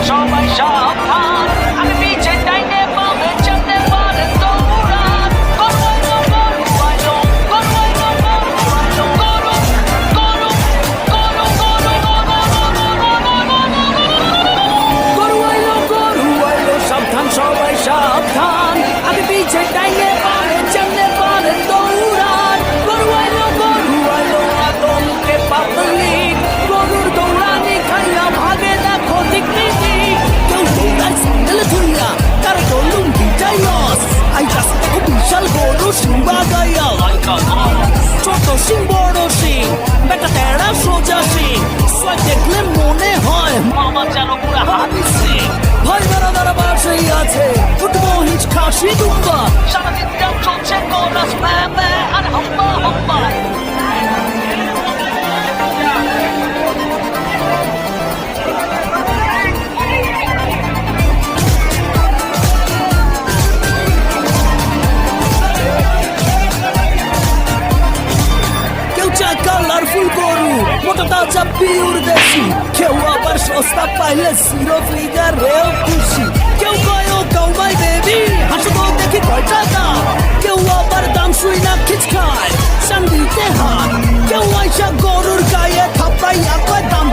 সবাই সাবধান আমি পিছে টাইনে পাবে যেতে পারে দৌড়ান গরু আইলো গরু আইলো গরু আইলো গরু আইলো সাবধান সবাই সাবধান আমি পিছে টাইনে পাবে যেতে পারে দৌড়ান গরু আইলো আতঙ্কে পাবলিক গরুর দৌড়ানি খাইয়া ভাগে দেখো দিক দিক কেউ দৌড়ায় স্যান্ডেল ধুইয়া তার দলুন ভিটাই লস আই জাস্ট দেখো বিশাল গরু সিংবা গাইয়া লাইকা ছোট সিং বড় সিং বেটা তেড়া সোজা সিং সোয়া দেখলে মনে হয় মামা যেন পুরা হাতি সিং ভাই বেড়াদারা বাসেই আছে উঠবো হিচ খাসি দুম্বা সারাদিন কাম চলছে কোরাস ম্যামে আর হম্বা হম্বা কালারফুল গরু মোটা তাজা পিওর দেশি কেউ আবার সস্তা পাইলে জিরো ফিগারেও খুশি কেউ কয় ও কাউমাই বেবি হাসো তো দেখি কয় টাকা কেউ আবার দাম শুই না খিচ খায় চান্দিতে হাত কেউ আইসা গরুর গায়ে থাপাইয়া কয় দাম